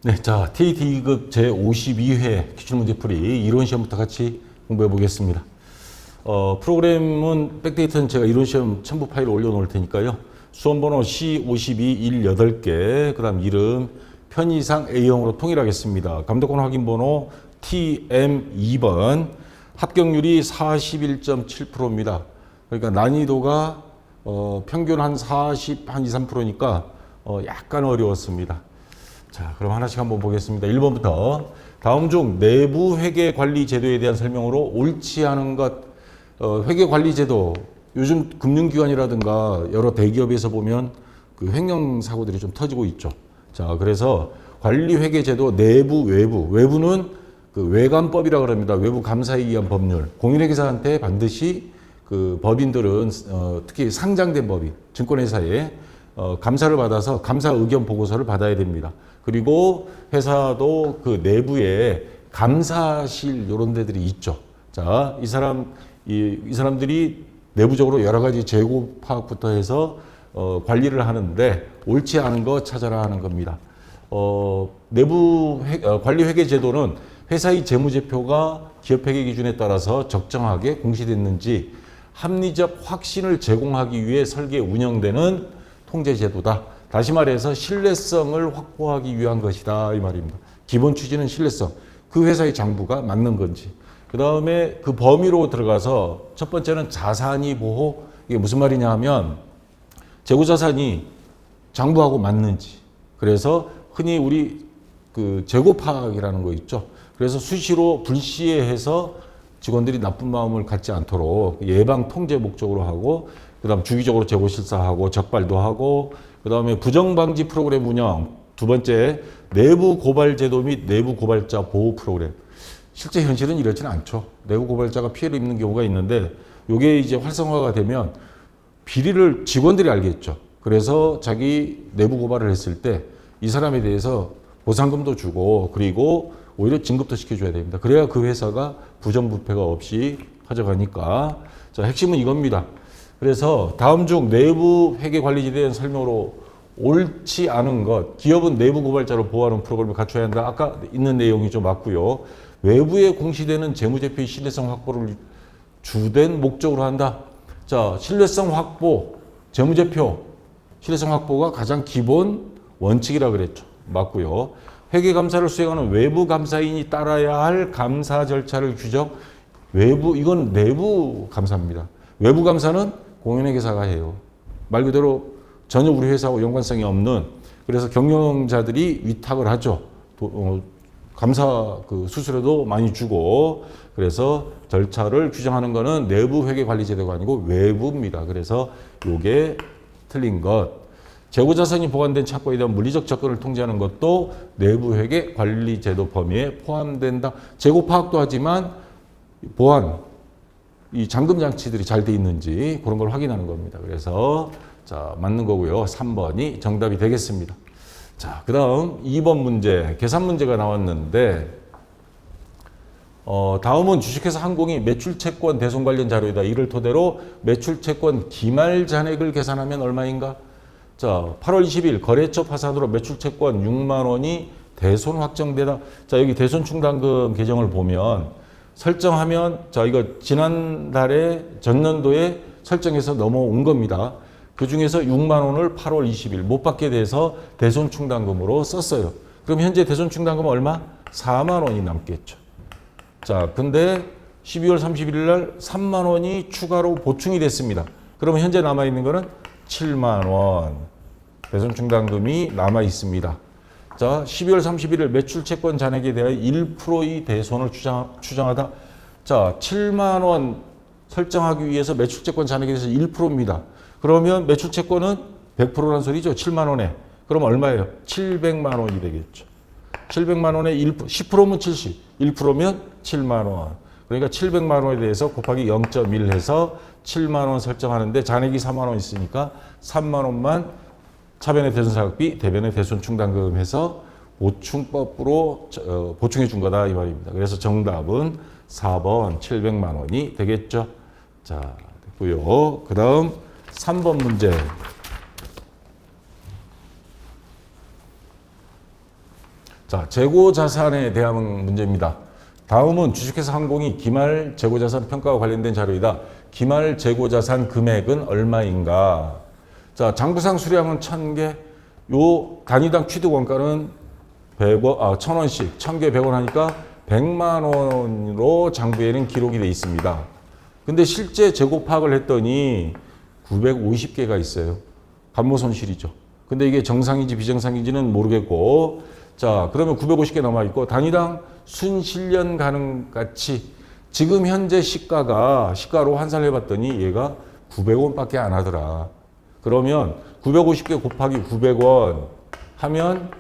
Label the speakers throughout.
Speaker 1: 네, 자, TAT 2급 제52회 기출문제풀이 이론시험부터 같이 공부해 보겠습니다. 프로그램은 백데이터는 제가 이론시험 첨부 파일을 올려놓을 테니까요. 수험번호 C52 18개, 그 다음 이름, 편의상 A형으로 통일하겠습니다. 감독권 확인번호 TM2번, 합격률이 41.7%입니다. 그러니까 난이도가 평균 한 40, 한 2, 3%니까 약간 어려웠습니다. 자, 그럼 하나씩 한번 보겠습니다. 1번부터 다음 중 내부 회계 관리 제도에 대한 설명으로 옳지 않은 것. 회계 관리 제도, 요즘 금융기관이라든가 여러 대기업에서 보면 그 횡령 사고들이 좀 터지고 있죠. 자, 그래서 관리 회계 제도 내부, 외부는 그 외감법이라고 합니다. 외부 감사에 의한 법률. 공인회계사한테 반드시 그 법인들은 특히 상장된 법인, 증권회사에 감사를 받아서 감사 의견 보고서를 받아야 됩니다. 그리고 회사도 그 내부에 감사실 이런 데들이 있죠. 자, 이 사람들이 내부적으로 여러 가지 재고 파악부터 해서 관리를 하는데 옳지 않은 거 찾아라 하는 겁니다. 내부 관리 회계 제도는 회사의 재무제표가 기업 회계 기준에 따라서 적정하게 공시됐는지 합리적 확신을 제공하기 위해 설계 운영되는 통제 제도다. 다시 말해서 신뢰성을 확보하기 위한 것이다 이 말입니다. 기본 취지는 신뢰성. 그 회사의 장부가 맞는 건지. 그 다음에 그 범위로 들어가서 첫 번째는 자산이 보호. 이게 무슨 말이냐 하면 재고자산이 장부하고 맞는지. 그래서 흔히 우리 그 재고 파악이라는 거 있죠. 그래서 수시로 불시에해서 직원들이 나쁜 마음을 갖지 않도록 예방 통제 목적으로 하고, 그 다음 주기적으로 재고 실사하고 적발도 하고, 그 다음에 부정방지 프로그램 운영. 두 번째, 내부 고발 제도 및 내부 고발자 보호 프로그램. 실제 현실은 이렇지는 않죠. 내부 고발자가 피해를 입는 경우가 있는데, 이게 이제 활성화가 되면 비리를 직원들이 알겠죠. 그래서 자기 내부 고발을 했을 때 이 사람에 대해서 보상금도 주고, 그리고 오히려 진급도 시켜줘야 됩니다. 그래야 그 회사가 부정부패가 없이 가져가니까. 자, 핵심은 이겁니다. 그래서 다음 중 내부 회계관리제도에 대한 설명으로 옳지 않은 것. 기업은 내부 고발자를 보호하는 프로그램을 갖춰야 한다. 아까 있는 내용이 좀 맞고요. 외부에 공시되는 재무제표의 신뢰성 확보를 주된 목적으로 한다. 자, 신뢰성 확보, 재무제표, 신뢰성 확보가 가장 기본 원칙이라 그랬죠. 맞고요. 회계감사를 수행하는 외부 감사인이 따라야 할 감사 절차를 규정. 외부, 이건 내부 감사입니다. 외부 감사는 공인회계사가 해요. 말 그대로 전혀 우리 회사하고 연관성이 없는, 그래서 경영자들이 위탁을 하죠. 감사 그 수수료도 많이 주고. 그래서 절차를 규정하는 거는 내부 회계관리제도가 아니고 외부입니다. 그래서 요게 틀린 것. 재고자산이 보관된 착고에 대한 물리적 접근을 통제하는 것도 내부 회계 관리제도 범위에 포함된다. 재고 파악도 하지만 보안, 이 잠금 장치들이 잘 돼 있는지 그런 걸 확인하는 겁니다. 그래서 자, 맞는 거고요. 3번이 정답이 되겠습니다. 자, 그 다음 2번 문제, 계산 문제가 나왔는데, 다음은 주식회사 항공이 매출채권 대손 관련 자료이다. 이를 토대로 매출채권 기말 잔액을 계산하면 얼마인가? 자, 8월 20일 거래처 파산으로 매출채권 6만 원이 대손 확정되다. 자, 여기 대손 충당금 계정을 보면 설정하면, 자, 이거 지난달에 전년도에 설정해서 넘어온 겁니다. 그 중에서 6만 원을 8월 20일 못 받게 돼서 대손 충당금으로 썼어요. 그럼 현재 대손 충당금은 얼마? 4만 원이 남겠죠. 자, 근데 12월 31일 날 3만 원이 추가로 보충이 됐습니다. 그러면 현재 남아있는 거는 7만 원. 대손 충당금이 남아 있습니다. 자, 12월 31일 매출 채권 잔액에 대하여 1%의 대손을 추정하다. 자, 7만 원 설정하기 위해서 매출 채권 잔액에 대해서 1%입니다. 그러면 매출 채권은 100%라는 소리죠. 7만 원에. 그럼 얼마예요? 700만 원이 되겠죠. 700만 원에 10%면 70, 1%면 7만 원. 그러니까 700만 원에 대해서 곱하기 0.1 해서 7만 원 설정하는데 잔액이 4만 원 있으니까 3만 원만 차변의 대손사각비, 대변의 대손 충당금 해서 보충법으로 보충해 준 거다 이 말입니다. 그래서 정답은 4번 700만 원이 되겠죠. 자, 됐고요. 그 다음 3번 문제. 자, 재고 자산에 대한 문제입니다. 다음은 주식회사 항공이 기말 재고 자산 평가와 관련된 자료이다. 기말 재고 자산 금액은 얼마인가? 자, 장부상 수량은 1000개. 요 단위당 취득 원가는 1000원씩, 1000개 100원 하니까 100만 원으로 장부에는 기록이 돼 있습니다. 근데 실제 재고 파악을 했더니 950개가 있어요. 감모 손실이죠. 근데 이게 정상인지 비정상인지는 모르겠고, 자, 그러면 950개 남아있고, 단위당 순실현 가능 가치, 지금 현재 시가로 환산을 해봤더니 얘가 900원 밖에 안 하더라. 그러면 950개 곱하기 900원 하면,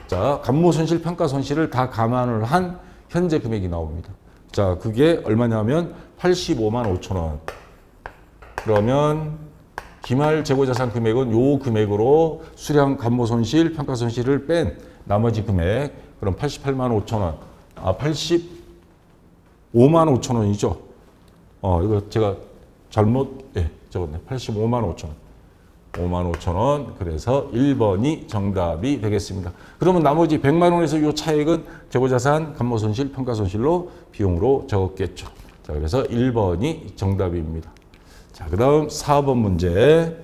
Speaker 1: 자, 감모 손실, 평가 손실을 다 감안을 한 현재 금액이 나옵니다. 자, 그게 얼마냐면 85만 5천 원. 그러면 기말 재고자산 금액은 요 금액으로 수량 감모 손실, 평가 손실을 뺀 나머지 금액, 그럼 88만 5천 원. 85만 5천 원이죠. 이거 제가 잘못 적었네. 85만 5천 원. 5만 5천 원. 그래서 1번이 정답이 되겠습니다. 그러면 나머지 100만 원에서 이 차액은 재고자산, 감모손실, 평가손실로 비용으로 적었겠죠. 자, 그래서 1번이 정답입니다. 자, 그 다음 4번 문제.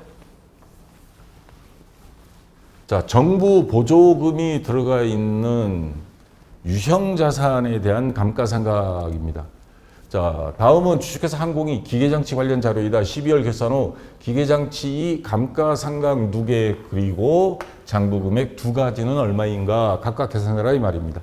Speaker 1: 자, 정부 보조금이 들어가 있는 유형자산에 대한 감가상각입니다. 자, 다음은 주식회사 항공이 기계장치 관련 자료이다. 12월 결산 후 기계장치 감가상각 누계 그리고 장부금액 두 가지는 얼마인가 각각 계산해라 이 말입니다.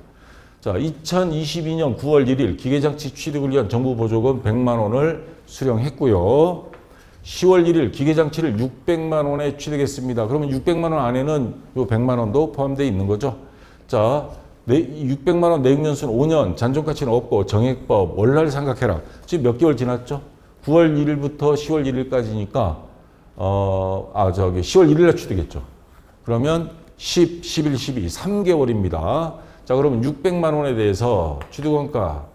Speaker 1: 자, 2022년 9월 1일 기계장치 취득을 위한 정부 보조금 100만 원을 수령했고요. 10월 1일 기계장치를 600만 원에 취득했습니다. 그러면 600만 원 안에는 요 100만 원도 포함되어 있는 거죠. 자, 600만 원 내용연수는 5년, 잔존가치는 없고 정액법, 월날 상각해라. 지금 몇 개월 지났죠? 9월 1일부터 10월 1일까지니까 10월 1일에 취득했죠. 그러면 10, 11, 12, 3개월입니다. 자, 그러면 600만 원에 대해서 취득원가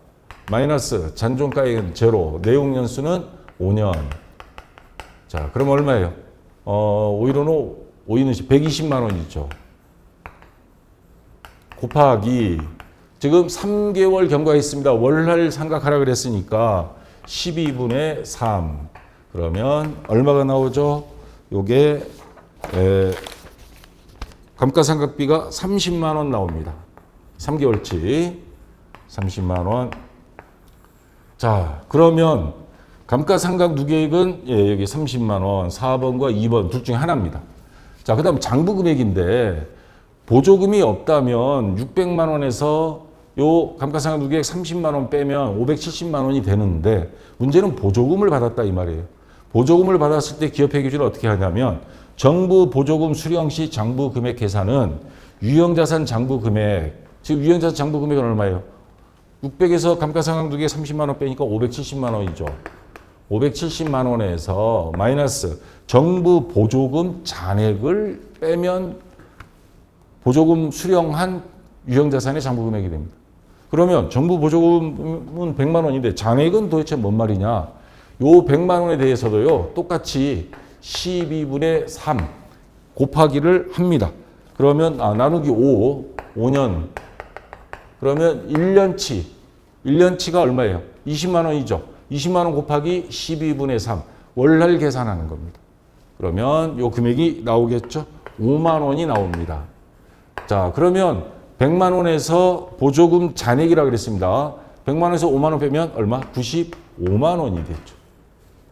Speaker 1: 마이너스 잔존가액은 제로, 내용연수는 5년. 자, 그럼 얼마예요? 5일은 120만 원이죠. 곱하기 지금 3개월 경과했습니다. 월할 상각하라 그랬으니까 12분의 3 그러면 얼마가 나오죠? 요게 감가상각비가 30만 원 나옵니다. 3개월치 30만 원. 자, 그러면 감가상각 누계액은 여기 30만 원, 4번과 2번 둘 중에 하나입니다. 자, 그다음 장부금액인데 보조금이 없다면 600만 원에서 요 감가상각 누계액 30만 원 빼면 570만 원이 되는데 문제는 보조금을 받았다 이 말이에요. 보조금을 받았을 때 기업회계 기준을 어떻게 하냐면 정부 보조금 수령 시 장부 금액 계산은 유형자산 장부 금액, 지금 유형자산 장부 금액은 얼마예요? 600에서 감가상각 누계액 30만 원 빼니까 570만 원이죠. 570만 원에서 마이너스 정부 보조금 잔액을 빼면 보조금 수령한 유형자산의 장부금액이 됩니다. 그러면 정부 보조금은 100만 원인데 잔액은 도대체 뭔 말이냐? 요 100만 원에 대해서도요, 똑같이 12분의 3 곱하기를 합니다. 그러면 나누기 5년. 그러면 1년치가 얼마예요? 20만 원이죠. 20만 원 곱하기 12분의 3 월날 계산하는 겁니다. 그러면 요 금액이 나오겠죠? 5만 원이 나옵니다. 자, 그러면 100만 원에서 보조금 잔액이라고 그랬습니다. 100만 원에서 5만 원 빼면 얼마? 95만 원이 됐죠.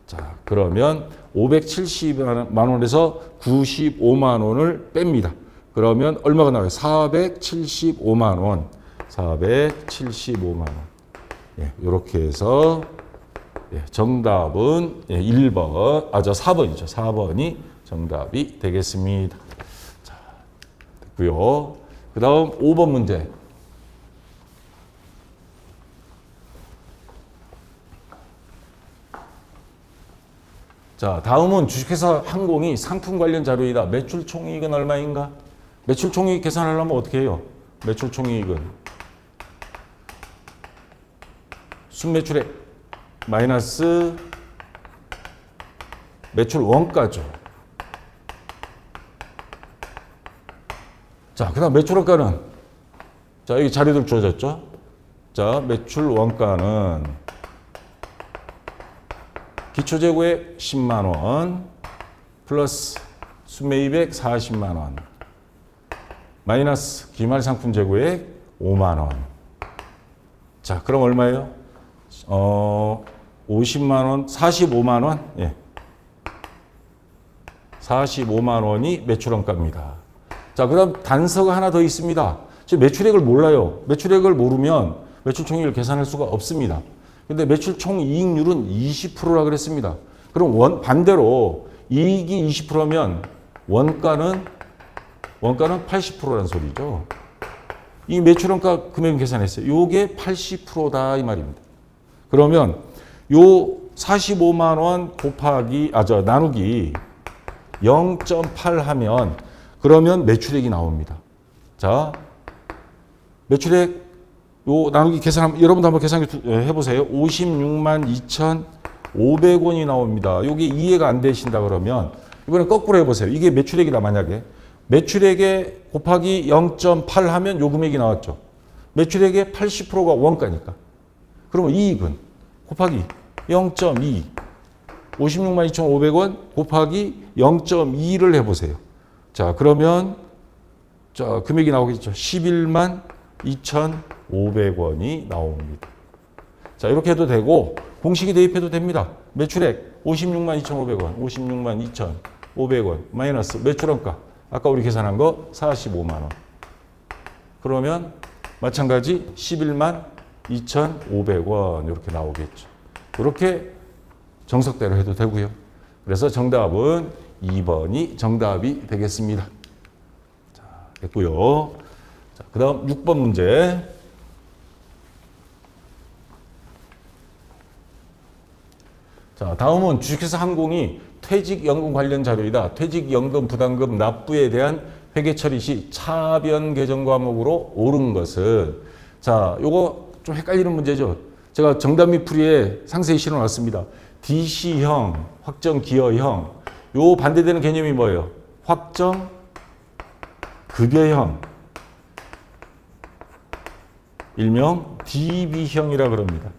Speaker 1: 자, 그러면 570만 원에서 95만 원을 뺍니다. 그러면 얼마가 나와요? 475만 원. 475만 원. 이렇게 해서 정답은 1번, 4번이죠. 4번이 정답이 되겠습니다. 고요. 그 다음 5번 문제. 자, 다음은 주식회사 항공이 상품 관련 자료이다. 매출 총이익은 얼마인가? 매출 총이익 계산하려면 어떻게 해요? 매출 총이익은 순매출액 마이너스 매출 원가죠. 자, 그 다음 매출 원가는 자, 여기 자료들 주어졌죠? 자, 매출 원가는 기초재고액 10만 원 플러스 순매입액 40만 원 마이너스 기말상품 재고액 5만 원. 자, 그럼 얼마예요? 50만 원, 45만 원. 예. 45만 원이 매출 원가입니다. 자, 그다음 단서가 하나 더 있습니다. 지금 매출액을 몰라요. 매출액을 모르면 매출 총익을 계산할 수가 없습니다. 근데 매출 총이익률은 20%라 그랬습니다. 그럼 반대로 이익이 20%면 원가는 80%라는 소리죠. 이 매출 원가 금액 계산했어요. 요게 80%다 이 말입니다. 그러면 요 45만 원 곱하기 나누기 0.8 하면 그러면 매출액이 나옵니다. 자, 매출액 요 나누기 계산하면 여러분도 한번 계산해 보세요. 56만 2,500원이 나옵니다. 요게 이해가 안 되신다 그러면 이번엔 거꾸로 해 보세요. 이게 매출액이다 만약에. 매출액에 곱하기 0.8 하면 요 금액이 나왔죠. 매출액의 80%가 원가니까. 그러면 이익은 곱하기 0.2 56만 2,500원 곱하기 0.2를 해보세요. 자, 그러면 자 금액이 나오겠죠. 11만 2,500원이 나옵니다. 자, 이렇게 해도 되고 공식이 대입해도 됩니다. 매출액 56만 2,500원 56만 2,500원 마이너스 매출원가 아까 우리 계산한 거 45만 원. 그러면 마찬가지 11만 2,500원 이렇게 나오겠죠. 이렇게 정석대로 해도 되고요. 그래서 정답은 2번이 정답이 되겠습니다. 자, 됐고요. 자, 그다음 6번 문제. 자, 다음은 주식회사 항공이 퇴직연금 관련 자료이다. 퇴직연금 부담금 납부에 대한 회계 처리 시 차변 계정 과목으로 옳은 것은 자, 요거 좀 헷갈리는 문제죠. 제가 정답 및 풀이에 상세히 실어놨습니다. DC형, 확정 기여형. 요 반대되는 개념이 뭐예요? 확정 급여형. 일명 DB형이라 그럽니다.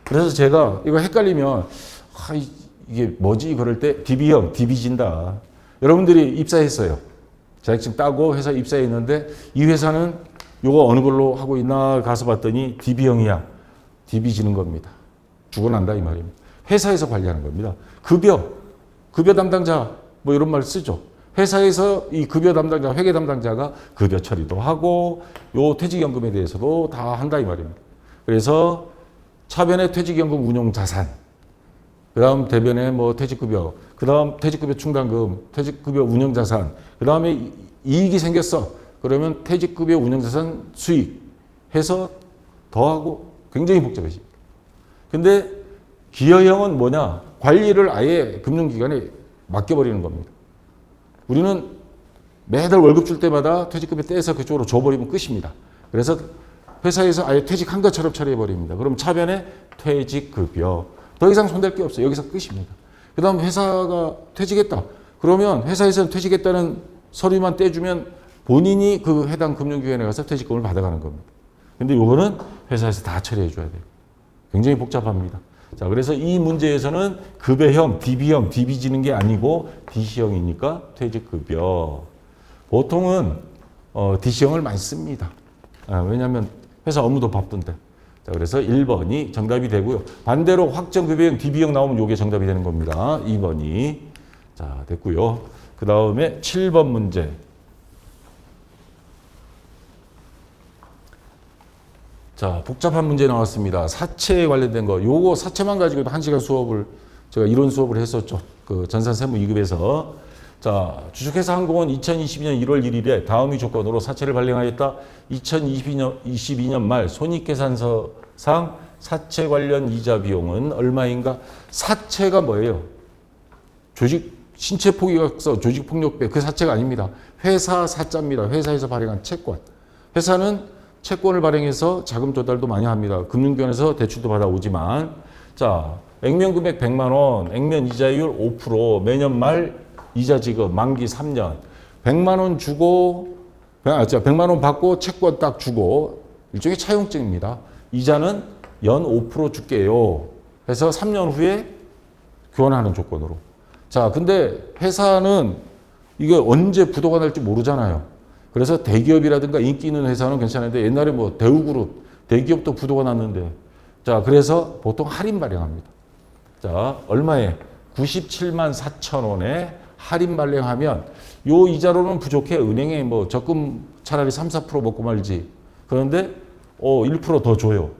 Speaker 1: 그래서 제가 이거 헷갈리면 이게 뭐지? 그럴 때 DB형, DB진다. 여러분들이 입사했어요. 자격증 따고 회사에 입사했는데 이 회사는 요거 어느 걸로 하고 있나 가서 봤더니 DB형이야. DB지는 겁니다. 죽어난다 이 말입니다. 회사에서 관리하는 겁니다. 급여 담당자 뭐 이런 말 쓰죠. 회사에서 이 급여 담당자, 회계 담당자가 급여 처리도 하고 요 퇴직연금에 대해서도 다 한다 이 말입니다. 그래서 차변의 퇴직연금 운용자산, 그 다음 대변에 뭐 퇴직급여, 그 다음 퇴직급여 충당금, 퇴직급여 운용자산, 그 다음에 이익이 생겼어. 그러면 퇴직급여 운용자산 수익 해서 더하고 굉장히 복잡해집니다. 근데 기여형은 뭐냐? 관리를 아예 금융기관에 맡겨버리는 겁니다. 우리는 매달 월급 줄 때마다 퇴직급여 떼서 그쪽으로 줘버리면 끝입니다. 그래서 회사에서 아예 퇴직한 것처럼 처리해버립니다. 그럼 차변에 퇴직급여. 더 이상 손댈 게 없어요. 여기서 끝입니다. 그 다음 회사가 퇴직했다. 그러면 회사에서는 퇴직했다는 서류만 떼주면 본인이 그 해당 금융기관에 가서 퇴직금을 받아가는 겁니다. 근데 요거는 회사에서 다 처리해줘야 돼요. 굉장히 복잡합니다. 자, 그래서 이 문제에서는 급여형, DB형, DB지는 게 아니고 DC형이니까 퇴직급여. 보통은 DC형을 많이 씁니다. 왜냐하면 회사 업무도 바쁜데. 자, 그래서 1번이 정답이 되고요. 반대로 확정급여형, DB형 나오면 요게 정답이 되는 겁니다. 2번이. 자, 됐고요. 그 다음에 7번 문제. 자, 복잡한 문제 나왔습니다. 사채에 관련된 거. 요거 사채만 가지고도 1시간 수업을, 제가 이론 수업을 했었죠. 그 전산세무 2급에서. 자, 주식회사 항공은 2022년 1월 1일에 다음의 조건으로 사채를 발행하였다. 2022년 말 손익계산서상 사채 관련 이자 비용은 얼마인가? 사채가 뭐예요? 신체 포기각서, 조직폭력배 그 사채가 아닙니다. 회사 사자입니다. 회사에서 발행한 채권. 회사는 채권을 발행해서 자금 조달도 많이 합니다. 금융기관에서 대출도 받아오지만 자, 액면 금액 100만 원, 액면 이자율 5%, 매년 말 이자 지급, 만기 3년. 100만 원 주고, 100만 원 받고 채권 딱 주고 일종의 차용증입니다. 이자는 연 5% 줄게요. 해서 3년 후에 교환하는 조건으로. 자, 근데 회사는 이게 언제 부도가 날지 모르잖아요. 그래서 대기업이라든가 인기 있는 회사는 괜찮은데 옛날에 뭐 대우그룹, 대기업도 부도가 났는데 자, 그래서 보통 할인 발행합니다. 자, 얼마에? 97만 4천 원에 할인 발행하면 요 이자로는 부족해. 은행에 뭐 적금 차라리 3, 4% 먹고 말지. 그런데 1% 더 줘요.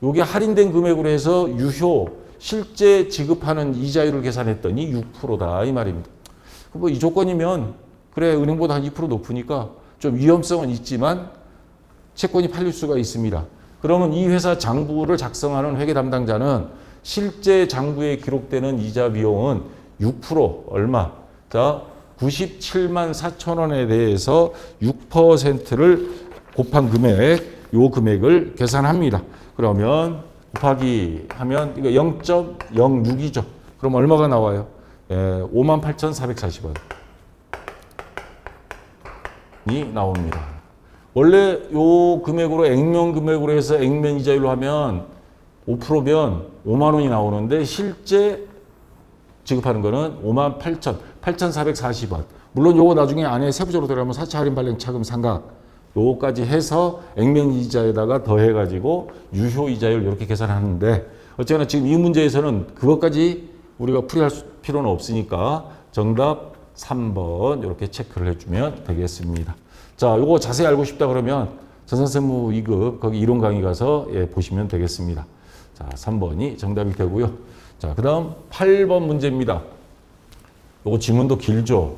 Speaker 1: 요게 할인된 금액으로 해서 유효 실제 지급하는 이자율을 계산했더니 6%다 이 말입니다. 뭐 이 조건이면 그래 은행보다 한 2% 높으니까 좀 위험성은 있지만 채권이 팔릴 수가 있습니다. 그러면 이 회사 장부를 작성하는 회계 담당자는 실제 장부에 기록되는 이자 비용은 6% 얼마? 자, 97만 4천 원에 대해서 6%를 곱한 금액, 요 금액을 계산합니다. 그러면 곱하기 하면 이거 0.06이죠. 그럼 얼마가 나와요? 58,440원. 이 나옵니다. 원래 요 금액으로 액면 금액으로 해서 액면 이자율로 하면 5%면 5만 원이 나오는데 실제 지급하는 거는 58,440원. 물론 요거 나중에 안에 세부적으로 들어가면 4차 할인 발행 차금 상각 요거까지 해서 액면 이자에다가 더해 가지고 유효 이자율 이렇게 계산하는데 어쨌거나 지금 이 문제에서는 그것까지 우리가 풀이할 필요는 없으니까 정답 3번 이렇게 체크를 해주면 되겠습니다. 자, 요거 자세히 알고 싶다 그러면 전산세무 2급 거기 이론 강의 가서 보시면 되겠습니다. 자, 3번이 정답이 되고요. 자, 그 다음 8번 문제입니다. 요거 지문도 길죠.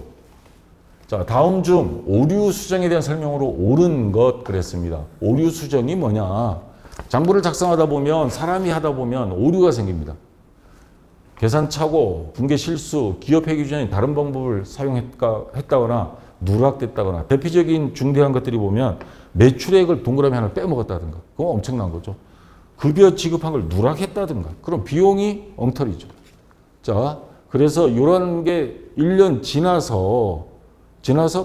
Speaker 1: 자, 다음 중 오류 수정에 대한 설명으로 옳은 것 그랬습니다. 오류 수정이 뭐냐? 장부를 작성하다 보면 사람이 하다 보면 오류가 생깁니다. 계산착오, 분계 실수, 기업 회계 기준에 다른 방법을 사용했다거나 누락됐다거나 대표적인 중대한 것들이 보면 매출액을 동그라미 하나 빼먹었다든가 그건 엄청난 거죠. 급여 지급한 걸 누락했다든가 그럼 비용이 엉터리죠. 자, 그래서 이런 게 1년 지나서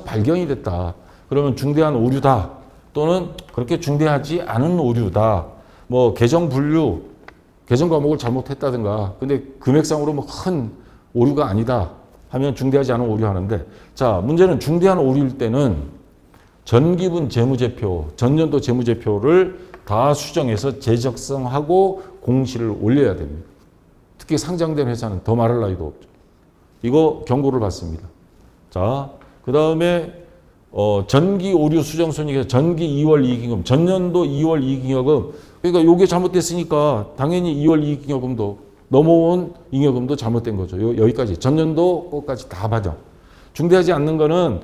Speaker 1: 발견이 됐다. 그러면 중대한 오류다. 또는 그렇게 중대하지 않은 오류다. 뭐 계정 분류, 계정 과목을 잘못했다든가 근데 금액상으로 뭐 큰 오류가 아니다 하면 중대하지 않은 오류 하는데 자, 문제는 중대한 오류일 때는 전기분 재무제표, 전년도 재무제표를 다 수정해서 재작성하고 공시를 올려야 됩니다. 특히 상장된 회사는 더 말할 나위도 없죠. 이거 경고를 받습니다. 자, 그 다음에 전기 오류 수정 손익에서 전기 2월 이익잉여금, 전년도 2월 이익잉여금 그러니까 요게 잘못됐으니까 당연히 2월 이익잉여금도 넘어온 잉여금도 잘못된 거죠. 여기까지 전년도 것까지 다 받아. 중대하지 않는 거는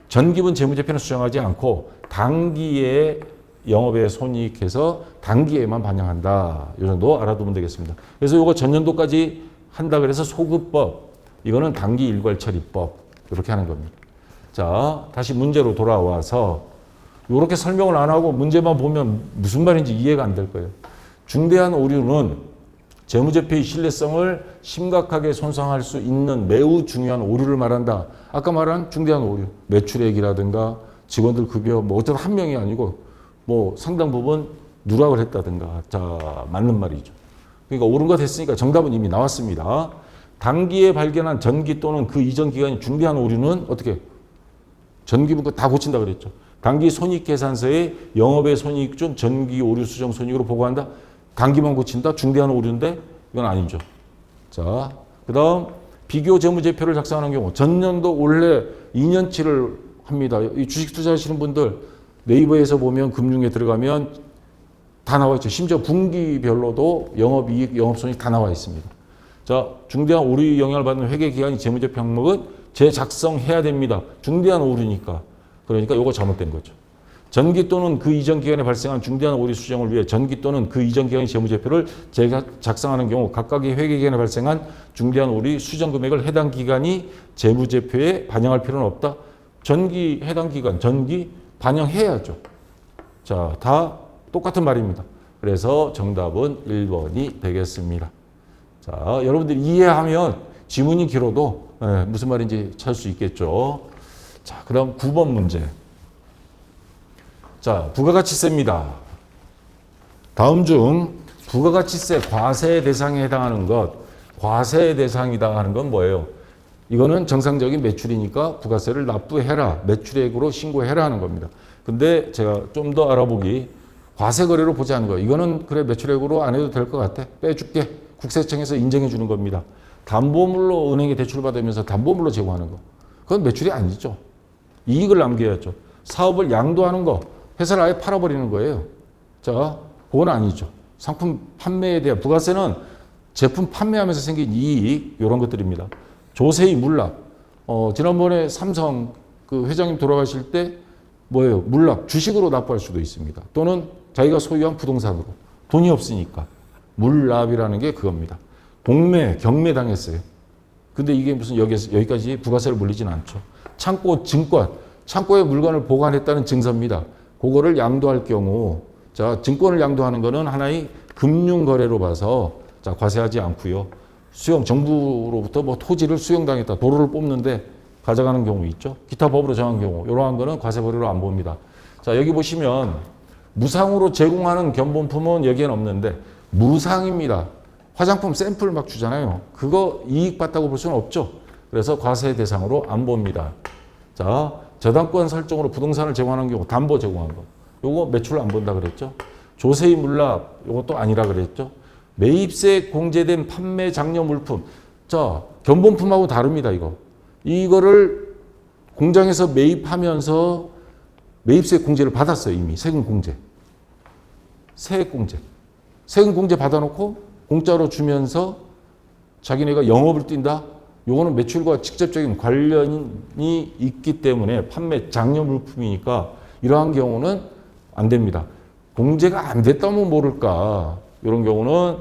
Speaker 1: 전기분 재무제표는 수정하지 않고 당기에 영업에 손익해서 단기에만 반영한다. 이 정도 알아두면 되겠습니다. 그래서 요거 전년도까지 한다 그래서 소급법, 이거는 단기 일괄 처리법 이렇게 하는 겁니다. 자, 다시 문제로 돌아와서 이렇게 설명을 안 하고 문제만 보면 무슨 말인지 이해가 안 될 거예요. 중대한 오류는 재무제표의 신뢰성을 심각하게 손상할 수 있는 매우 중요한 오류를 말한다. 아까 말한 중대한 오류, 매출액이라든가 직원들 급여, 뭐 어떤 한 명이 아니고 뭐 상당 부분 누락을 했다든가. 자, 맞는 말이죠. 그러니까 옳은 거 됐으니까 정답은 이미 나왔습니다. 단기에 발견한 전기 또는 그 이전 기간이 중대한 오류는 어떻게? 전기분 거 다 고친다 그랬죠. 단기 손익계산서에 영업의 손익 중 전기 오류 수정 손익으로 보고한다. 단기만 고친다? 중대한 오류인데 이건 아니죠. 자, 그 다음 비교 재무제표를 작성하는 경우 전년도 올해 2년치를 합니다. 이 주식 투자하시는 분들 네이버에서 보면 금융에 들어가면 다 나와 있죠. 심지어 분기별로도 영업이익, 영업손익 다 나와 있습니다. 자, 중대한 오류 영향을 받는 회계기간이 재무제표 항목은 재작성해야 됩니다. 중대한 오류니까. 그러니까 이거 잘못된 거죠. 전기 또는 그 이전 기간에 발생한 중대한 오류 수정을 위해 전기 또는 그 이전 기간의 재무제표를 작성하는 경우 각각의 회계기간에 발생한 중대한 오류 수정 금액을 해당 기간이 재무제표에 반영할 필요는 없다. 전기 해당 기간, 전기 반영해야죠. 자, 다 똑같은 말입니다. 그래서 정답은 1번이 되겠습니다. 자, 여러분들이 이해하면 지문이 길어도 무슨 말인지 찾을 수 있겠죠. 자, 그 다음 9번 문제. 자, 부가가치세입니다. 다음 중 부가가치세 과세 대상에 해당하는 것, 과세 대상이다 하는 건 뭐예요? 이거는 정상적인 매출이니까 부가세를 납부해라, 매출액으로 신고해라 하는 겁니다. 근데 제가 좀 더 알아보기, 과세 거래로 보지 않은 거, 이거는 그래 매출액으로 안 해도 될 것 같아, 빼줄게, 국세청에서 인정해 주는 겁니다. 담보물로 은행에 대출 받으면서 담보물로 제공하는 거, 그건 매출이 아니죠. 이익을 남겨야죠. 사업을 양도하는 거, 회사를 아예 팔아버리는 거예요. 자, 그건 아니죠. 상품 판매에 대한 부가세는 제품 판매하면서 생긴 이익, 이런 것들입니다. 조세의 물납. 지난번에 삼성 그 회장님 돌아가실 때 뭐예요? 물납, 주식으로 납부할 수도 있습니다. 또는 자기가 소유한 부동산으로. 돈이 없으니까. 물납이라는 게 그겁니다. 공매, 경매 당했어요. 근데 이게 무슨 여기까지 부가세를 물리진 않죠. 창고, 증권. 창고에 물건을 보관했다는 증서입니다. 그거를 양도할 경우, 자, 증권을 양도하는 거는 하나의 금융거래로 봐서, 자, 과세하지 않고요. 수용, 정부로부터 뭐 토지를 수용당했다. 도로를 뽑는데 가져가는 경우 있죠. 기타 법으로 정한 경우. 이러한 거는 과세거래로 안 봅니다. 자, 여기 보시면 무상으로 제공하는 견본품은 여기에는 없는데 무상입니다. 화장품 샘플 막 주잖아요. 그거 이익 봤다고 볼 수는 없죠. 그래서 과세 대상으로 안 봅니다. 자, 저당권 설정으로 부동산을 제공하는 경우, 담보 제공한 거. 요거 매출 안 본다 그랬죠. 조세의 물납, 요것도 아니라 그랬죠. 매입세 공제된 판매 장려 물품. 자, 견본품하고 다릅니다, 이거. 이거를 공장에서 매입하면서 매입세 공제를 받았어요, 이미. 세금 공제. 세액 공제. 세금 공제 받아놓고 공짜로 주면서 자기네가 영업을 뛴다? 요거는 매출과 직접적인 관련이 있기 때문에 판매 장려 물품이니까 이러한 경우는 안 됩니다. 공제가 안 됐다면 모를까. 이런 경우는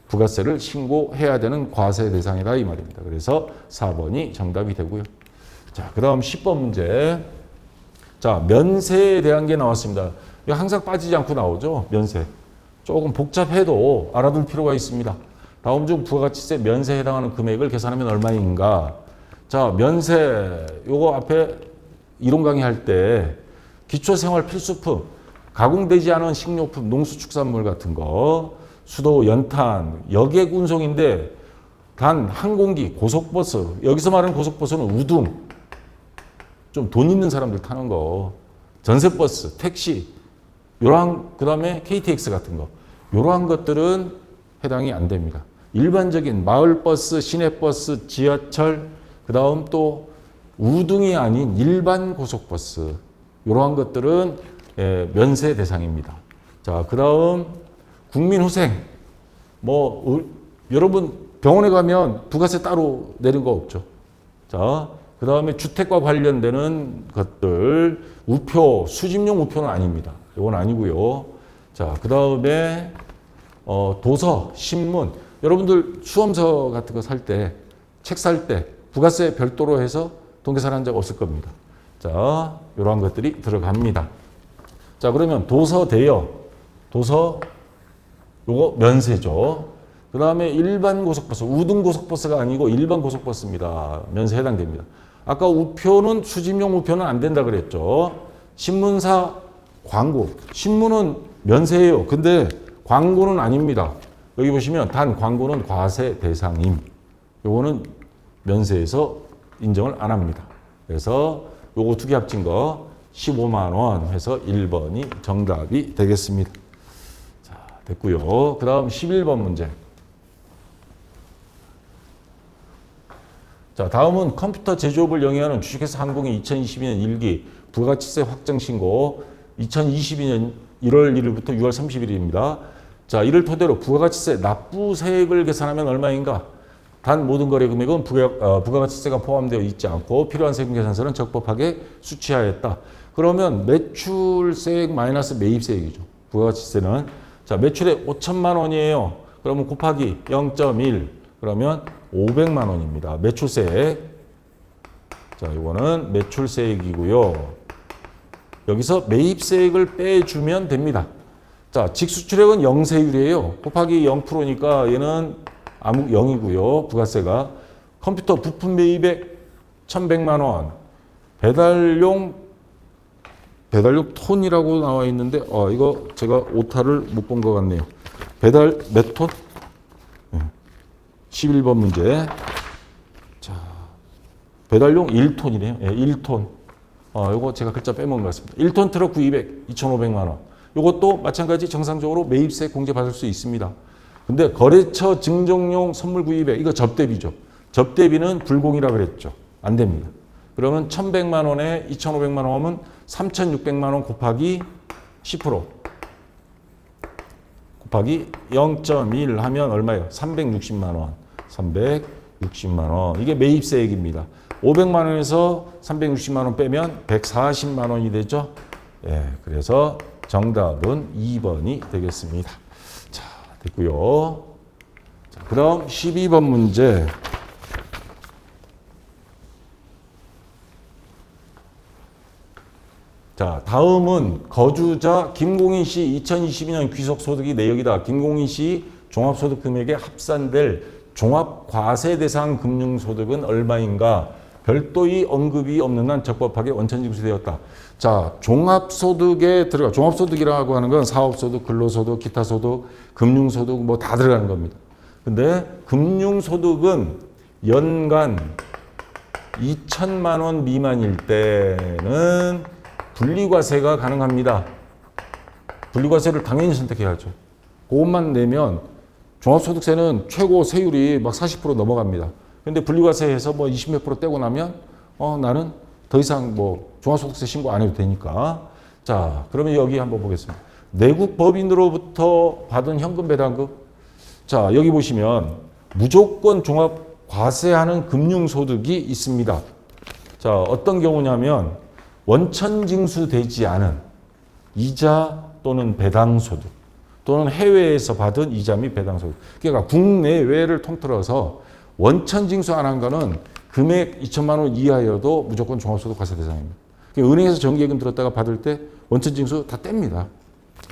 Speaker 1: 부가세를 신고해야 되는 과세 대상이다 이 말입니다. 그래서 4번이 정답이 되고요. 자, 그 다음 10번 문제. 자, 면세에 대한 게 나왔습니다. 이거 항상 빠지지 않고 나오죠. 면세. 조금 복잡해도 알아둘 필요가 있습니다. 다음 중 부가가치세 면세에 해당하는 금액을 계산하면 얼마인가? 자, 면세. 요거 앞에 이론 강의할 때 기초생활 필수품, 가공되지 않은 식료품, 농수축산물 같은 거, 수도, 연탄, 여객 운송인데 단 항공기, 고속버스, 여기서 말하는 고속버스는 우등, 좀 돈 있는 사람들 타는 거, 전세버스, 택시, 요러한, 그 다음에 KTX 같은 거, 요러한 것들은 해당이 안 됩니다. 일반적인 마을버스, 시내버스, 지하철, 그 다음 또 우등이 아닌 일반 고속버스, 요러한 것들은 면세 대상입니다. 자, 그 다음 국민후생. 여러분 병원에 가면 부가세 따로 내는 거 없죠. 자, 그 다음에 주택과 관련되는 것들, 우표, 수집용 우표는 아닙니다. 이건 아니고요. 자, 그 다음에 도서, 신문. 여러분들 수험서 같은 거 살 때, 책 살 때 부가세 별도로 해서 돈 계산한 적 없을 겁니다. 자, 이러한 것들이 들어갑니다. 자, 그러면 도서 대여. 도서, 요거 면세죠. 그 다음에 일반 고속버스, 우등 고속버스가 아니고 일반 고속버스입니다. 면세 해당됩니다. 아까 우표는 수집용 우표는 안 된다 그랬죠. 신문사 광고. 신문은 면세예요. 근데 광고는 아닙니다. 여기 보시면 단 광고는 과세 대상임. 요거는 면세에서 인정을 안 합니다. 그래서 요거 두 개 합친 거 15만 원 해서 1번이 정답이 되겠습니다. 자, 됐고요. 그 다음 11번 문제. 자, 다음은 컴퓨터 제조업을 영위하는 주식회사 항공의 2022년 1기 부가가치세 확정 신고 2022년 1월 1일부터 6월 30일입니다. 자, 이를 토대로 부가가치세 납부세액을 계산하면 얼마인가? 단 모든 거래 금액은 부가가치세가 포함되어 있지 않고 필요한 세금 계산서는 적법하게 수취하였다. 그러면 매출세액 마이너스 매입세액이죠. 부가가치세는. 자, 매출액 5천만 원이에요. 그러면 곱하기 0.1. 그러면 500만 원입니다. 매출세액. 자, 이거는 매출세액이고요. 여기서 매입세액을 빼주면 됩니다. 자, 직수출액은 영세율이에요. 곱하기 0%니까 얘는 아무 0이고요. 부가세가. 컴퓨터 부품 매입액 1,100만 원. 배달용 배달용 톤이라고 나와 있는데, 이거 제가 오타를 못 본 것 같네요. 배달 몇 톤? 11번 문제. 자, 배달용 1톤이네요. 예, 1톤. 요거 제가 글자 빼먹은 것 같습니다. 1톤 트럭 구입액 2,500만 원. 요것도 마찬가지 정상적으로 매입세 공제받을 수 있습니다. 근데 거래처 증정용 선물 구입액, 이거 접대비죠. 접대비는 불공이라 그랬죠. 안 됩니다. 그러면 1,100만 원에 2,500만 원 하면 3,600만 원 곱하기 10% 곱하기 0.1 하면 얼마예요? 360만 원. 360만 원. 이게 매입세액입니다. 500만 원에서 360만 원 빼면 140만 원이 되죠. 예, 그래서 정답은 2번이 되겠습니다. 자, 됐고요. 자, 그다음 12번 문제. 자, 다음은 거주자 김공인 씨 2022년 귀속소득이 내역이다. 김공인 씨 종합소득 금액에 합산될 종합과세 대상 금융소득은 얼마인가? 별도의 언급이 없는 한 적법하게 원천징수되었다. 자, 종합소득에 들어가. 종합소득이라고 하는 건 사업소득, 근로소득, 기타소득, 금융소득 뭐 다 들어가는 겁니다. 근데 금융소득은 연간 2천만 원 미만일 때는 분리과세가 가능합니다. 분리과세를 당연히 선택해야죠. 그것만 내면 종합소득세는 최고 세율이 막 40% 넘어갑니다. 근데 분리과세해서 뭐 20몇 프로 떼고 나면 나는 더 이상 뭐 종합소득세 신고 안 해도 되니까. 자, 그러면 여기 한번 보겠습니다. 내국 법인으로부터 받은 현금 배당금. 자, 여기 보시면 무조건 종합과세하는 금융소득이 있습니다. 자, 어떤 경우냐면 원천징수되지 않은 이자 또는 배당소득 또는 해외에서 받은 이자 및 배당소득. 그러니까 국내외를 통틀어서 원천징수 안 한 거는 금액 2천만 원 이하여도 무조건 종합소득 과세 대상입니다. 그러니까 은행에서 정기예금 들었다가 받을 때 원천징수 다 뗍니다.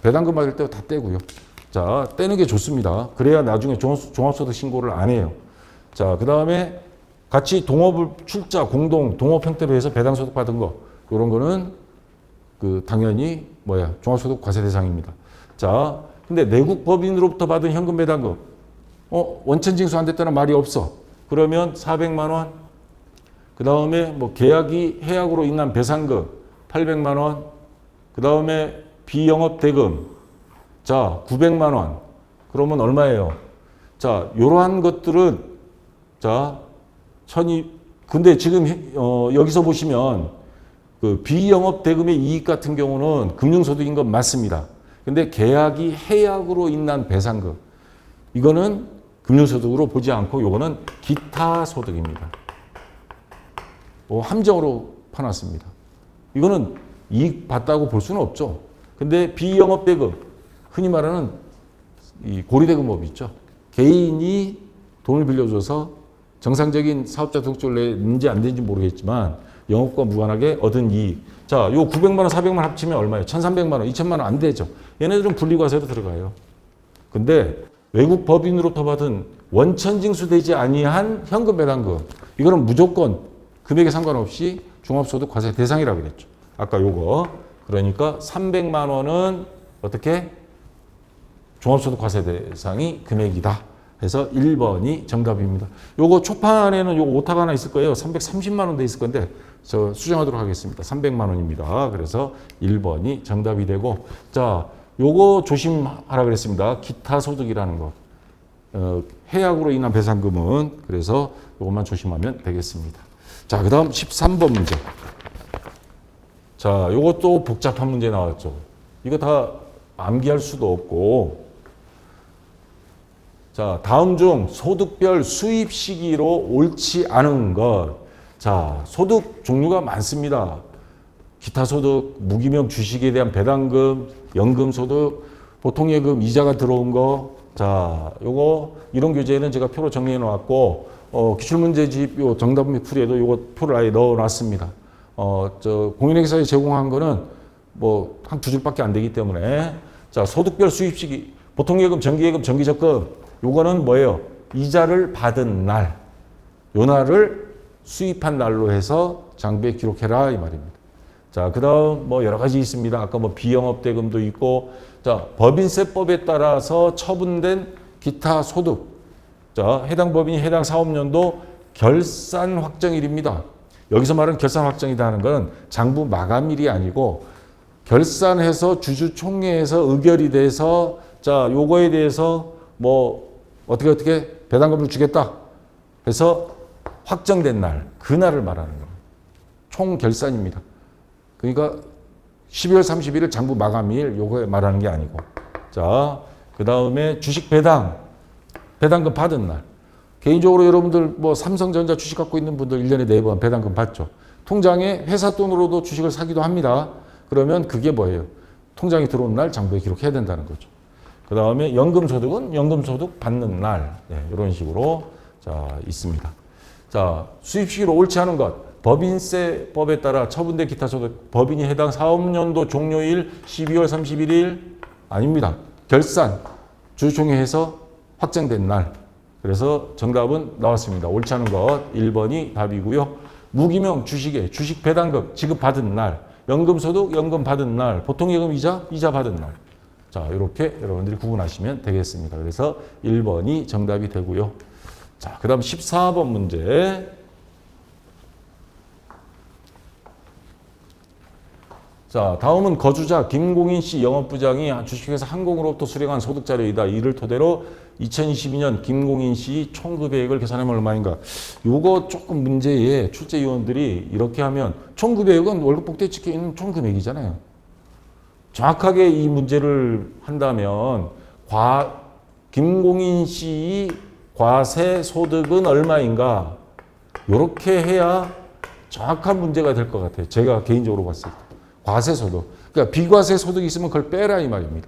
Speaker 1: 배당금 받을 때 다 떼고요. 자, 떼는 게 좋습니다. 그래야 나중에 종합소득 신고를 안 해요. 자, 그 다음에 같이 동업을 출자, 공동, 동업 형태로 해서 배당소득 받은 거. 이런 거는 당연히 종합소득 과세 대상입니다. 자, 근데 내국 법인으로부터 받은 현금 배당금. 원천징수 안 됐다는 말이 없어. 그러면 400만 원. 그 다음에 뭐 계약이 해약으로 인한 배상금 800만 원. 그 다음에 비영업 대금. 자, 900만 원. 그러면 얼마예요? 자, 요러한 것들은 자, 근데 지금 여기서 보시면 그 비영업 대금의 이익 같은 경우는 금융소득인 건 맞습니다. 근데 계약이 해약으로 인한 배상금. 이거는 금융소득으로 보지 않고 요거는 기타 소득입니다. 함정으로 파놨습니다. 이거는 이익 봤다고 볼 수는 없죠. 근데 비영업 대금, 흔히 말하는 이 고리대금법 있죠. 개인이 돈을 빌려줘서 정상적인 사업자 등록증을 냈는지 안 됐는지 모르겠지만 영업과 무관하게 얻은 이익. 자, 요 900만 원, 400만 원 합치면 얼마예요? 1,300만 원, 2천만 원 안 되죠. 얘네들은 분리과세로 들어가요. 근데 외국 법인으로부터 받은 원천징수되지 아니한 현금 배당금. 이거는 무조건 금액에 상관없이 종합소득 과세 대상이라고 그랬죠. 아까 요거. 그러니까 300만 원은 어떻게? 종합소득 과세 대상이 금액이다. 그래서 1번이 정답입니다. 요거 초판에는 요거 오타가 하나 있을 거예요. 330만 원 돼 있을 건데 저 수정하도록 하겠습니다. 300만 원입니다. 그래서 1번이 정답이 되고, 자, 요거 조심하라 그랬습니다. 기타 소득이라는 거. 해약으로 인한 배상금은 그래서 요것만 조심하면 되겠습니다. 자, 그다음 13번 문제. 자, 요것도 복잡한 문제 나왔죠. 이거 다 암기할 수도 없고. 자, 다음 중 소득별 수입 시기로 옳지 않은 것. 자, 소득 종류가 많습니다. 기타 소득, 무기명 주식에 대한 배당금, 연금 소득, 보통예금 이자가 들어온 거. 자, 요거 이런 교재는 제가 표로 정리해 놓았고, 기출문제집 요 정답 풀이에도 요거 표를 아예 넣어 놨습니다. 공인회계사에 제공한 거는 뭐 한 두 줄밖에 안 되기 때문에. 자, 소득별 수입 시기, 보통예금, 정기예금, 정기적금. 요거는 뭐예요? 이자를 받은 날. 요 날을 수입한 날로 해서 장부에 기록해라 이 말입니다. 자, 그 다음 뭐 여러 가지 있습니다. 아까 뭐 비영업대금도 있고, 자, 법인세법에 따라서 처분된 기타 소득. 자, 해당 법인이 해당 사업년도 결산 확정일입니다. 여기서 말하는 결산 확정이다 하는 것은 장부 마감일이 아니고 결산해서 주주총회에서 의결이 돼서 자, 요거에 대해서 뭐 어떻게 배당금을 주겠다 해서 확정된 날, 그날을 말하는 겁니다. 총 결산입니다. 그러니까 12월 31일 장부 마감일 요거에 말하는 게 아니고. 자, 그 다음에 주식 배당금 받은 날. 개인적으로 여러분들 뭐 삼성전자 주식 갖고 있는 분들 1년에 4번 배당금 받죠. 통장에 회사 돈으로도 주식을 사기도 합니다. 그러면 그게 뭐예요? 통장에 들어온 날 장부에 기록해야 된다는 거죠. 그 다음에 연금소득은 연금소득 받는 날. 네, 이런 식으로 자, 있습니다. 자, 수입시기로 옳지 않은 것. 법인세법에 따라 처분된 기타 소득. 법인이 해당 사업년도 종료일 12월 31일 아닙니다. 결산. 주주총회에서 확정된 날. 그래서 정답은 나왔습니다. 옳지 않은 것 1번이 답이고요. 무기명 주식에 주식 배당금 지급받은 날. 연금소득 연금 받은 날. 보통예금 이자 받은 날. 자, 이렇게 여러분들이 구분하시면 되겠습니다. 그래서 1번이 정답이 되고요. 자, 그 다음 14번 문제. 자, 다음은 거주자 김공인 씨 영업부장이 주식회사 한공으로부터 수령한 소득자료이다. 이를 토대로 2022년 김공인 씨 총급여액을 계산하면 얼마인가? 요거 조금 문제에 출제위원들이 이렇게 하면 총급여액은 월급 복대에 찍혀 있는 총금액이잖아요. 정확하게 이 문제를 한다면 김공인 씨의 과세 소득은 얼마인가? 이렇게 해야 정확한 문제가 될 것 같아요. 제가 개인적으로 봤을 때. 과세 소득. 그러니까 비과세 소득이 있으면 그걸 빼라 이 말입니다.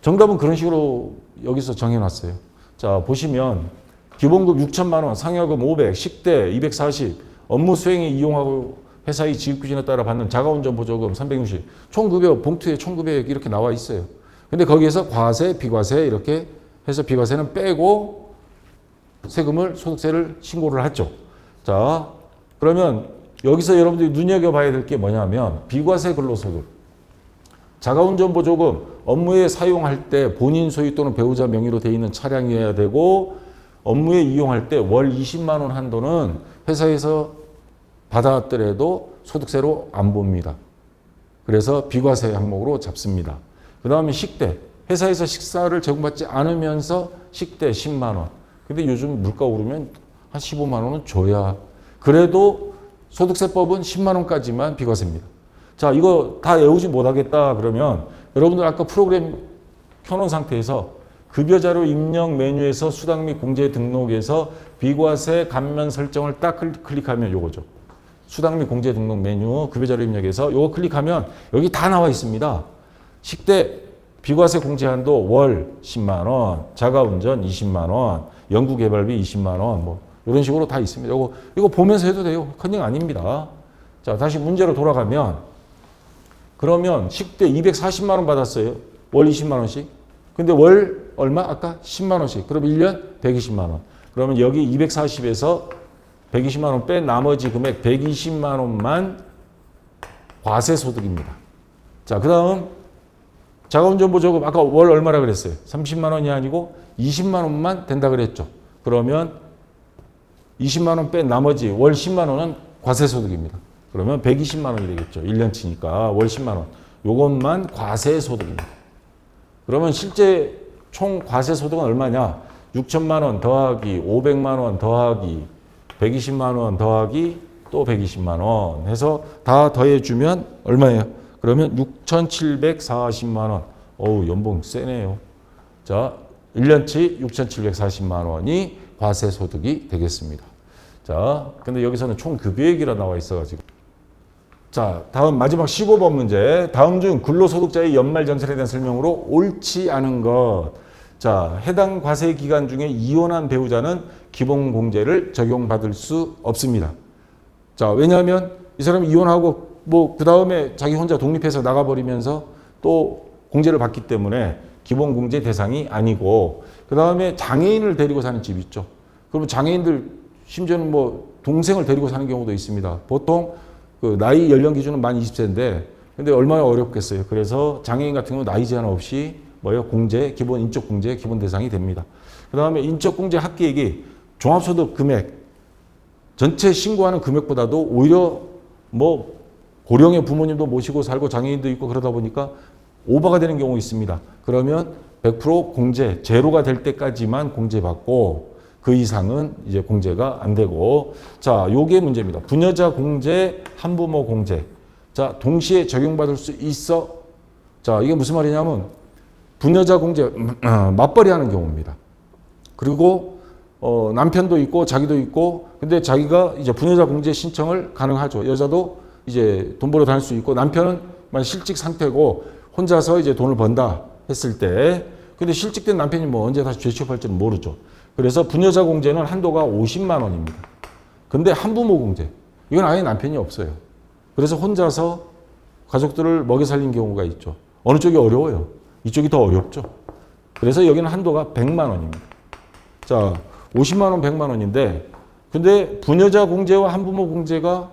Speaker 1: 정답은 그런 식으로 여기서 정해놨어요. 자, 보시면 기본급 6천만 원, 상여금 500, 식대 240, 업무 수행에 이용하고 회사의 지급 기준에 따라 받는 자가운전 보조금 360, 총급여 봉투에 총급여액 이렇게 나와 있어요. 근데 거기에서 과세, 비과세 이렇게 해서 비과세는 빼고 세금을 소득세를 신고를 하죠. 자, 그러면 여기서 여러분들이 눈여겨봐야 될 게 뭐냐면 비과세 근로소득, 자가운전 보조금, 업무에 사용할 때 본인 소유 또는 배우자 명의로 되어 있는 차량이어야 되고 업무에 이용할 때 월 20만 원 한도는 회사에서 받았더라도 소득세로 안 봅니다. 그래서 비과세 항목으로 잡습니다. 그 다음에 식대, 회사에서 식사를 제공받지 않으면서 식대 10만 원. 근데 요즘 물가 오르면 한 15만 원은 줘야 그래도 소득세법은 10만 원까지만 비과세입니다. 자, 이거 다 외우지 못하겠다 그러면 여러분들 아까 프로그램 켜놓은 상태에서 급여자료 입력 메뉴에서 수당 및 공제 등록에서 비과세 감면 설정을 딱 클릭하면 요거죠. 수당 및 공제 등록 메뉴 급여자료 입력에서 요거 클릭하면 여기 다 나와 있습니다. 식대 비과세 공제 한도 월 10만 원, 자가운전 20만 원, 연구개발비 20만 원 뭐 이런 식으로 다 있습니다. 이거 보면서 해도 돼요. 큰일 아닙니다. 자, 다시 문제로 돌아가면 그러면 식대 240만 원 받았어요. 월 20만 원씩. 근데 월 얼마? 아까 10만 원씩. 그럼 1년 120만 원. 그러면 여기 240에서 120만 원 뺀 나머지 금액 120만 원만 과세 소득입니다. 자, 그다음 자가운전 보조금 아까 월 얼마라 그랬어요? 30만 원이 아니고 20만 원만 된다 그랬죠. 그러면 20만 원 뺀 나머지 월 10만 원은 과세 소득입니다. 그러면 120만 원이 되겠죠. 1년치니까 월 10만 원. 요것만 과세 소득입니다. 그러면 실제 총 과세 소득은 얼마냐? 6천만 원 더하기 500만 원 더하기 120만 원 더하기 또 120만 원 해서 다 더해주면 얼마예요? 그러면 6,740만 원. 어우, 연봉 세네요. 자, 1년치 6,740만 원이 과세 소득이 되겠습니다. 자, 근데 여기서는 총 급여액이라 나와 있어가지고. 자, 다음 마지막 15번 문제. 다음 중 근로소득자의 연말정산에 대한 설명으로 옳지 않은 것. 자, 해당 과세 기간 중에 이혼한 배우자는 기본공제를 적용받을 수 없습니다. 자, 왜냐하면 이 사람이 이혼하고 뭐 그 다음에 자기 혼자 독립해서 나가버리면서 또 공제를 받기 때문에 기본공제 대상이 아니고 그 다음에 장애인을 데리고 사는 집 있죠. 그러면 장애인들 심지어는 뭐 동생을 데리고 사는 경우도 있습니다. 보통 그 나이 연령 기준은 만 20세인데 근데 얼마나 어렵겠어요. 그래서 장애인 같은 경우 나이 제한 없이 뭐요? 공제, 기본 인적 공제 기본 대상이 됩니다. 그다음에 인적 공제 합계액이 종합소득 금액 전체 신고하는 금액보다도 오히려 뭐 고령의 부모님도 모시고 살고 장애인도 있고 그러다 보니까 오버가 되는 경우 있습니다. 그러면 100% 공제, 제로가 될 때까지만 공제받고 그 이상은 이제 공제가 안 되고 자, 요게 문제입니다. 부녀자 공제, 한부모 공제. 자, 동시에 적용받을 수 있어. 자, 이게 무슨 말이냐면 부녀자 공제 맞벌이 하는 경우입니다. 그리고 남편도 있고 자기도 있고 근데 자기가 이제 부녀자 공제 신청을 가능하죠. 여자도 이제 돈 벌어 다닐 수 있고 남편은 실직 상태고 혼자서 이제 돈을 번다 했을 때 근데 실직된 남편이 뭐 언제 다시 재취업할지는 모르죠. 그래서 부녀자 공제는 한도가 50만 원입니다. 근데 한부모 공제 이건 아예 남편이 없어요. 그래서 혼자서 가족들을 먹여 살린 경우가 있죠. 어느 쪽이 어려워요? 이쪽이 더 어렵죠. 그래서 여기는 한도가 100만 원입니다. 자, 50만 원, 100만 원인데 근데 부녀자 공제와 한부모 공제가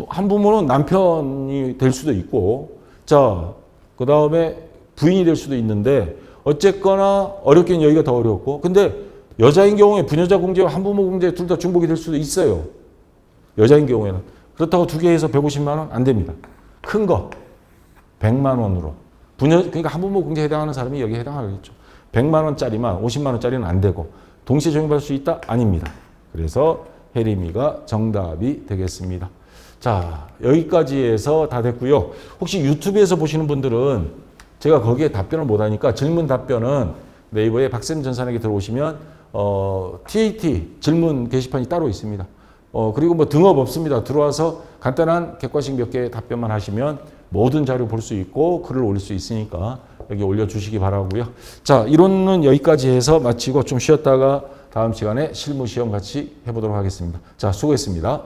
Speaker 1: 한부모는 남편이 될 수도 있고 자, 그 다음에 부인이 될 수도 있는데 어쨌거나 어렵긴 여기가 더 어렵고 근데 여자인 경우에 부녀자 공제와 한부모 공제 둘 다 중복이 될 수도 있어요. 여자인 경우에는. 그렇다고 두 개 해서 150만 원 안 됩니다. 큰 거 100만 원으로. 그러니까 한부모 공제에 해당하는 사람이 여기에 해당하겠죠. 100만 원짜리만 50만 원짜리는 안 되고 동시에 적용받을 수 있다? 아닙니다. 그래서 해림이가 정답이 되겠습니다. 자, 여기까지 해서 다 됐고요. 혹시 유튜브에서 보시는 분들은 제가 거기에 답변을 못하니까 질문 답변은 네이버에 박쌤 전산에게 들어오시면 TAT 질문 게시판이 따로 있습니다. 그리고 뭐 등업 없습니다. 들어와서 간단한 객관식 몇 개 답변만 하시면 모든 자료 볼 수 있고 글을 올릴 수 있으니까 여기 올려주시기 바라고요. 자, 이론은 여기까지 해서 마치고 좀 쉬었다가 다음 시간에 실무 시험 같이 해보도록 하겠습니다. 자, 수고했습니다.